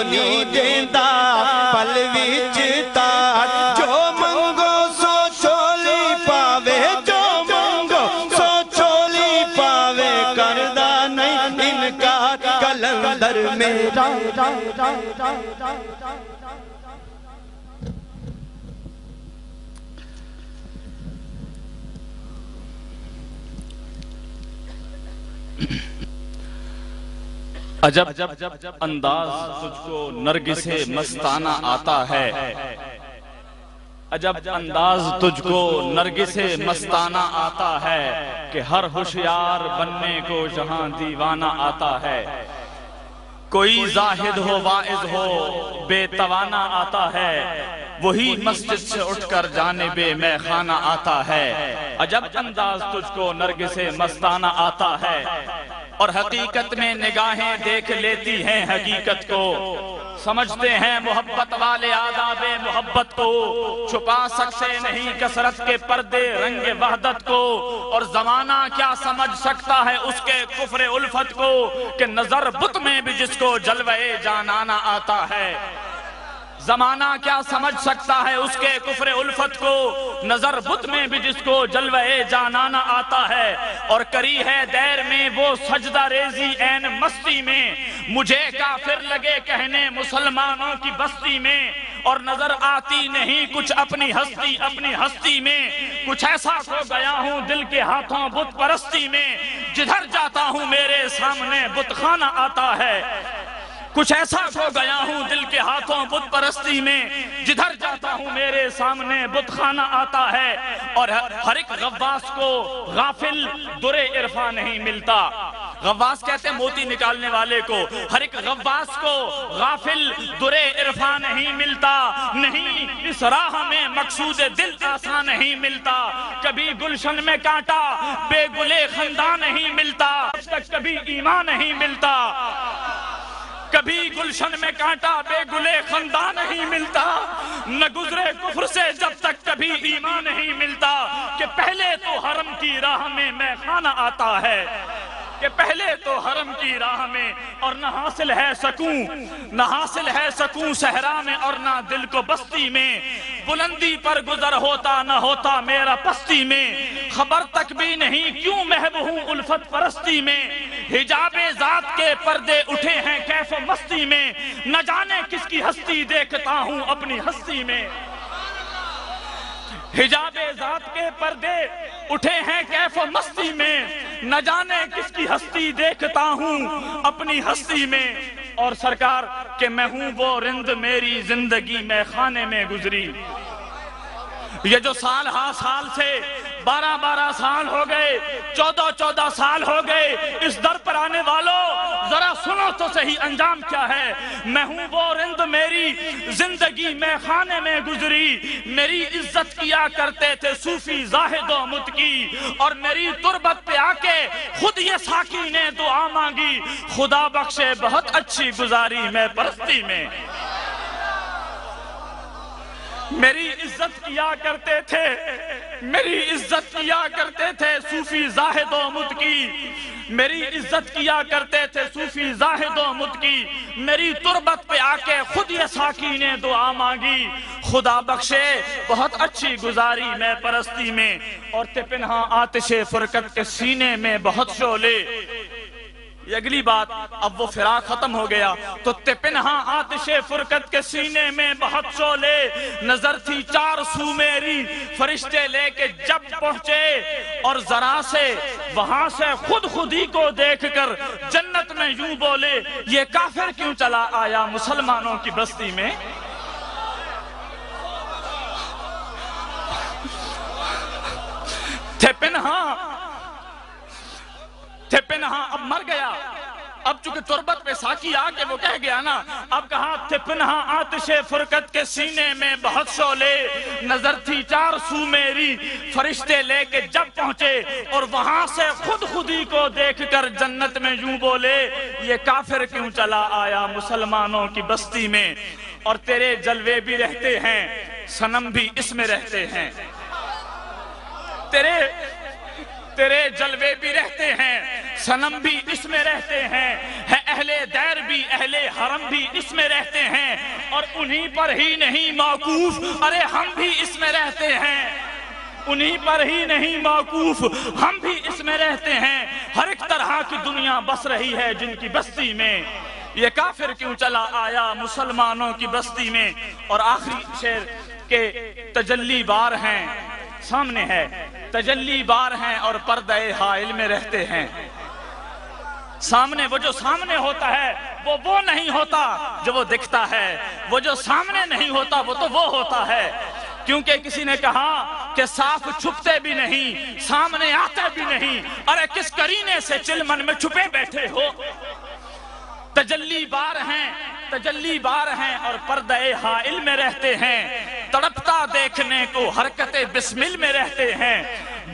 نہیں دیندہ پل وچ تار جو منگو سو چولی پاوے جو منگو سو چولی پاوے کردہ نہیں انکار کلندر میرا عجب انداز تجھ کو نرگس مستانہ آتا ہے عجب انداز تجھ کو نرگس مستانہ آتا ہے کہ ہر ہوشیار بننے کو جہاں دیوانہ آتا ہے کوئی زاہد ہو واعظ ہو بے توانا آتا ہے وہی مسجد سے اٹھ کر جانب میں خانہ آتا ہے عجب انداز تجھ کو نرگس مستانہ آتا ہے اور حقیقت میں نگاہیں دیکھ لیتی ہیں حقیقت کو سمجھتے ہیں محبت والے آداب محبت کو چھپا سکتے نہیں کثرت کے پردے رنگ وحدت کو اور زمانہ کیا سمجھ سکتا ہے اس کے کفر الفت کو کہ نظر بت میں بھی جس کو جلوہ جانانہ آتا ہے زمانہ کیا سمجھ سکتا ہے اس کے کفر الفت کو نظر بت میں بھی جس کو جلوہ جانانہ آتا ہے اور کری ہے دیر میں وہ سجدہ ریزی این مستی میں مجھے کافر لگے کہنے مسلمانوں کی بستی میں اور نظر آتی نہیں کچھ اپنی ہستی میں کچھ ایسا کھو گیا ہوں دل کے ہاتھوں بت پرستی میں جدھر جاتا ہوں میرے سامنے بت خانہ آتا ہے کچھ ایسا کھو گیا ہوں دل کے ہاتھوں بت پرستی میں جدھر جاتا ہوں میرے سامنے بت خانہ آتا ہے اور ہر ایک غواص کو غافل در عرفان نہیں ملتا غواص کہتے ہیں موتی نکالنے والے کو ہر ایک غواص کو غافل در عرفان نہیں ملتا نہیں اس راہ میں مقصود دل آسان نہیں ملتا کبھی گلشن میں کانٹا بے گلے خندہ نہیں ملتا کبھی ایمان نہیں ملتا کبھی گلشن میں کانٹا بے گلے خندہ نہیں ملتا نہ گزرے کفر سے جب تک کبھی ایمان نہیں ملتا کہ پہلے تو حرم کی راہ میں خانہ آتا ہے کہ پہلے تو حرم کی راہ میں اور نہ حاصل ہے سکون صحرا میں اور نہ دل کو بستی میں بلندی پر گزر ہوتا نہ ہوتا میرا پستی میں خبر تک بھی نہیں کیوں محب ہوں الفت پرستی میں حجاب ذات کے پردے اٹھے ہیں کیف و مستی میں نہ جانے کس کی ہستی دیکھتا ہوں اپنی ہستی میں حجاب ذات کے پردے اٹھے ہیں کیف و مستی میں نہ جانے کس کی ہستی دیکھتا ہوں اپنی ہستی میں اور سرکار کہ میں ہوں وہ رند میری زندگی میں خانے میں گزری یہ جو سال سے 12 سال ہو گئے 14 سال ہو گئے اس در پر آنے والوں ذرا سنو تو صحیح انجام کیا ہے میں ہوں وہ رند میری زندگی میں خانے میں گزری میری عزت کیا کرتے تھے صوفی زاہد و متقی اور میری تربت پہ آ کے خود یہ ساقی نے دعا مانگی خدا بخشے بہت اچھی گزاری میں پرستی میں میری عزت کیا کرتے تھے صوفی زاہد و متقی میری عزت کیا کرتے تھے صوفی زاہد و متقی میری تربت پہ آ کے خود یہ ساقی نے دعا مانگی خدا بخشے بہت اچھی گزاری میں پرستی میں اور تھے پنہاں آتش فرقت کے سینے میں بہت شعلے یہ اگلی بات اب وہ فراق ختم ہو گیا تو تے پنہاں آتش فرقت کے سینے میں بہت شعلے نظر تھی 4 سو میری فرشتے لے کے جب پہنچے اور ذرا سے وہاں سے خودی کو دیکھ کر جنت میں یوں بولے یہ کافر کیوں چلا آیا مسلمانوں کی بستی میں تھے پنہاں اب مر گیا اب چونکہ تربت پہ ساقی آکے وہ کہہ گیا نا اب کہا تھے پنہاں آتش فرقت کے سینے میں بہت شعلے نظر تھی 4 سو میری فرشتے لے کے جب پہنچے اور وہاں سے خودی کو دیکھ کر جنت میں یوں بولے یہ کافر کیوں چلا آیا مسلمانوں کی بستی میں اور تیرے جلوے بھی رہتے ہیں صنم بھی اس میں رہتے ہیں تیرے جلوے بھی رہتے ہیں، صنم بھی اس میں رہتے ہیں، ہے اہل دیر بھی اہل حرم بھی اس میں رہتے ہیں، اور انہی پر ہی نہیں موقوف ارے ہم بھی اس میں رہتے ہیں، انہی پر ہی نہیں موقوف ہم بھی اس میں رہتے ہیں۔ ہر ایک طرح کی دنیا بس رہی ہے جن کی بستی میں، یہ کافر کیوں چلا آیا مسلمانوں کی بستی میں۔ اور آخری شعر کے تجلی بار ہیں، سامنے ہے، تجلی بار ہیں اور پردہ حائل میں رہتے ہیں۔ سامنے وہ جو سامنے ہوتا ہے وہ نہیں ہوتا جو وہ دکھتا ہے، وہ جو سامنے نہیں ہوتا وہ تو وہ ہوتا ہے۔ کیونکہ کسی نے کہا کہ صاف چھپتے بھی نہیں، سامنے آتے بھی نہیں، ارے کس کرینے سے چلمن میں چھپے بیٹھے ہو۔ تجلی بار ہیں اور پردہ حائل میں رہتے ہیں، تڑپتا دیکھنے کو حرکت بسمل میں رہتے ہیں۔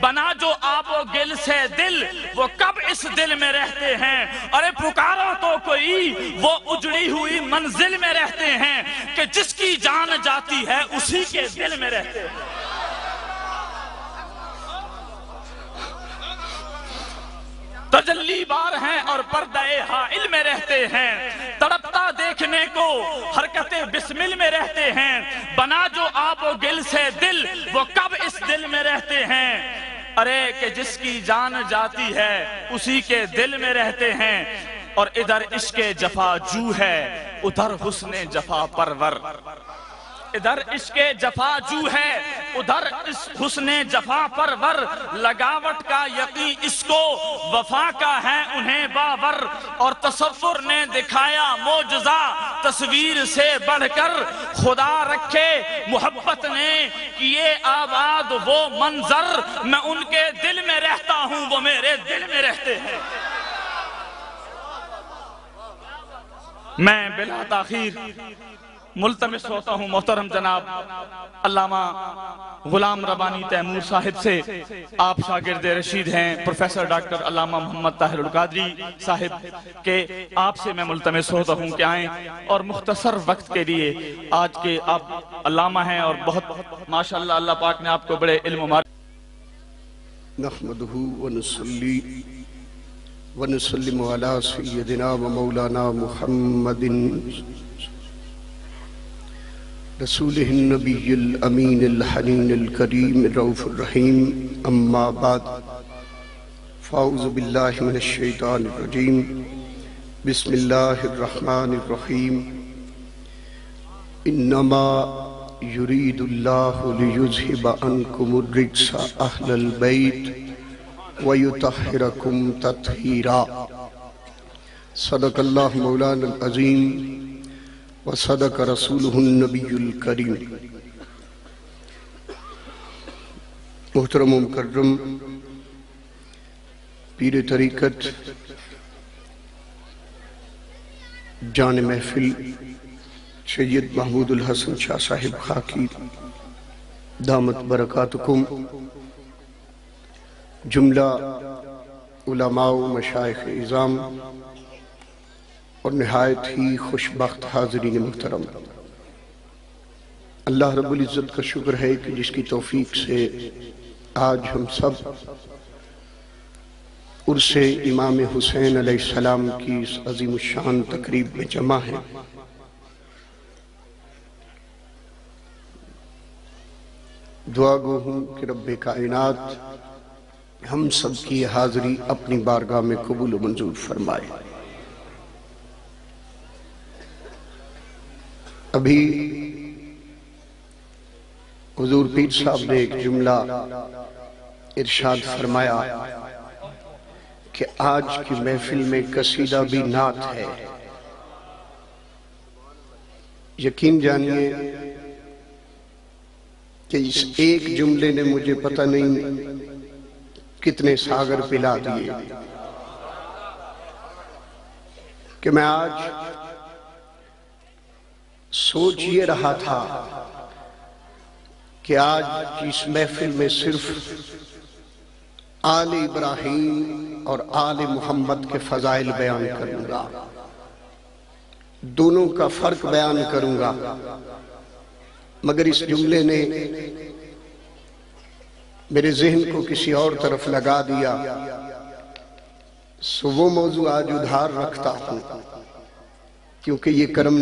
بنا جو آب و گل سے دل وہ کب اس دل میں رہتے ہیں، ارے پکارو تو کوئی وہ اجڑی ہوئی منزل میں رہتے ہیں، کہ جس کی جان جاتی ہے اسی کے دل میں رہتے ہیں۔ تجلی بار ہیں اور پردہ حائل میں رہتے ہیں، تڑپتا دیکھنے کو حرکت بسمل میں رہتے ہیں۔ بنا جو آب و گل سے دل وہ کب اس دل میں رہتے ہیں، ارے کہ جس کی جان جاتی ہے اسی کے دل میں رہتے ہیں۔ اور ادھر عشق جفا جو ہے ادھر حسن جفا پرور، ادھر عشق جفا جو ہے ادھر حسن جفا پرور، لگاوٹ کا یقین اس کو وفا کا ہے انہیں باور، اور تصور نے دکھایا معجزہ تصویر سے بڑھ کر، خدا رکھے محبت نے کیے آباد وہ منظر، میں ان کے دل میں رہتا ہوں وہ میرے دل میں رہتے ہیں۔ میں بلا تاخیر ملتمس ہوتا ہوں محترم جناب علامہ غلام ربانی تیمور صاحب سے، آپ شاگرد رشید ہیں پروفیسر ڈاکٹر علامہ محمد طاہر القادری صاحب کے، آپ سے میں ملتمس ہوتا ہوں کہ آئیں اور مختصر وقت کے لیے، آج کے آپ علامہ ہیں اور بہت ماشاءاللہ اللہ پاک نے آپ کو بڑے علم و معرفت۔ نحمدہ ونصلی ونسلم علی سیدنا و مولانا محمد رسولہ النبی الامین الحنین الکریم الرؤوف الرحیم، اما بعد فاعوذ باللہ من الشیطان الرجیم، بسم اللہ الرحمن الرحیم۔ انما یرید اللہ لیذہب عنکم الرجس اہل البیت وَيُطَهِّرَكُمْ تَطْهِيرًا۔ صدق اللہ مولانا العظیم وصدق رسولہ النبی الکریم۔ محترم و مکرم پیر طریقت جان محفل سید محمود الحسن شاہ صاحب خاکی دامت برکاتکم، جملہ علماء و مشائخ اعظام اور نہایت ہی خوشبخت حاضرین محترم، اللہ رب العزت کا شکر ہے کہ جس کی توفیق سے آج ہم سب عرس امام حسین علیہ السلام کی اس عظیم الشان تقریب میں جمع ہیں۔ دعا گو ہوں کہ رب کائنات ہم سب کی حاضری اپنی بارگاہ میں قبول و منظور فرمائے۔ ابھی حضور پیر صاحب نے ایک جملہ ارشاد فرمایا کہ آج کی محفل میں قصیدہ بھی نعت ہے۔ یقین جانیے کہ اس ایک جملے نے مجھے پتہ نہیں کتنے ساگر پلا دیے، کہ میں آج سوچ یہ رہا تھا کہ آج کی اس محفل میں صرف آل ابراہیم اور آل محمد کے فضائل بیان کروں گا، دونوں کا فرق بیان کروں گا، مگر اس جملے نے میرے ذہن کو کسی اور طرف لگا دیا، سو وہ موضوع آج ادھار رکھتا ہوں، کیونکہ یہ کرم